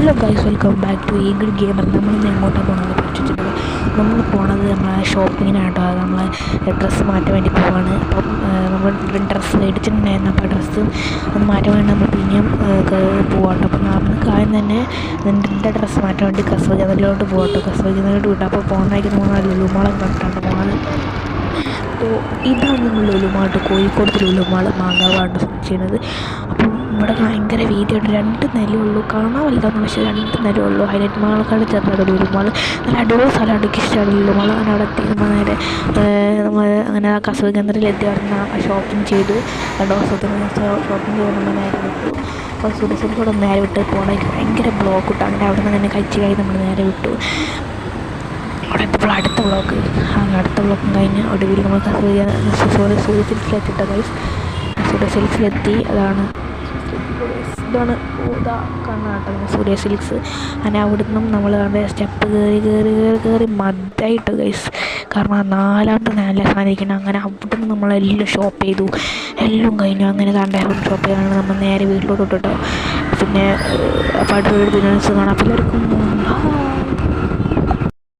Hello guys, welcome back to Eagle Gamer. നമ്മളിന്ന് എങ്ങോട്ടാണ് പോകണമെന്ന് പഠിച്ചിട്ടുണ്ട്. നമ്മൾ പോണത് നമ്മളെ ഷോപ്പിങ്ങിനായിട്ടോ. നമ്മളെ ഡ്രസ്സ് മാറ്റാൻ വേണ്ടി പോവാണ്. അപ്പം നമ്മൾ ഡ്രസ്സ് മേടിച്ചിട്ടുണ്ടായിരുന്നു. അപ്പോൾ ഡ്രസ്സ് ഒന്ന് മാറ്റാൻ വേണ്ടി നമ്മൾ പിന്നെയും പോവാട്ടോ. അപ്പം നമുക്ക് ആദ്യം തന്നെ എൻ്റെ ഡ്രസ്സ് മാറ്റാൻ വേണ്ടി കസവ് ജനലിലോട്ട് പോകട്ടോ. കസവ് ജനലിലോട്ട് വിട്ടു. അപ്പോൾ പോകുന്നതായിരിക്കും നമ്മൾ ലുലുമാളം കണ്ടിട്ടുണ്ട് പോകാൻ. അപ്പോൾ ഇതാണ് നമ്മൾ ലുലുമാട്ട്, കോഴിക്കോട് ലുലുമാൾ മാങ്കാവാണ് ചെയ്യുന്നത്. അപ്പം ഇവിടെ ഭയങ്കര വീതിയായിട്ട് 2 നിലയുള്ളൂ. കാണാൻ വലുതാണ്, പക്ഷേ 2 നിലയുള്ളൂ. ഹൈലൈറ്റ് മാളേക്കാൾ ചെറുതാണ് ലുലുമാൾ. നല്ല അടിപൊളി സ്ഥലം, എനിക്ക് ഇഷ്ടമാണ് ലുലുമാൾ. അങ്ങനെ അവിടെ എത്തി നമ്മൾ നേരെ നമ്മൾ അങ്ങനെ ആ കസവ് കേന്ദ്രത്തിലെത്തി അവിടെ ഷോപ്പിംഗ് ചെയ്തു. 2 ദിവസത്തിന് ഷോപ്പിംഗ് ചെയ്ത് നമ്മൾ നേരെ വിട്ടു. അപ്പോൾ സുരസിലൂടെ നേരെ വിട്ട് പോകണമെങ്കിൽ ഭയങ്കര ബ്ലോക്ക് കിട്ടും. അങ്ങനെ അവിടെ നിന്ന് തന്നെ കഴിച്ച് നമ്മൾ നേരെ വിട്ടു. അവിടെ എത്തിയപ്പോൾ അടുത്ത ബ്ലോക്കും കഴിഞ്ഞ് ഒടുവിൽ നമ്മൾ സൂര്യ സിൽക്സിലെത്തിയിട്ട ഗൈസ്. സൂര്യ സിൽക്സിലെത്തി. ഇതാണ് കാണാട്ടോ സൂര്യ സിൽക്സ്. അങ്ങനെ അവിടെ നിന്നും നമ്മൾ അവിടെ സ്റ്റെപ്പ് കയറി മദ്ദായിട്ട് ഗൈസ്. കാരണം 4ാമത്തെ നില സാധനിക്കണം. അങ്ങനെ അവിടെ നിന്ന് നമ്മളെല്ലാം ഷോപ്പ് ചെയ്തു. എല്ലാം കഴിഞ്ഞു. അങ്ങനെ ഷോപ്പ് ചെയ്യാനാണ് നമ്മൾ നേരെ വീട്ടിലോട്ട് ഇട്ടോ. പിന്നെ പാട്ടൊരു ബിസിനസ് കാണാം. അപ്പോൾ എല്ലാവർക്കും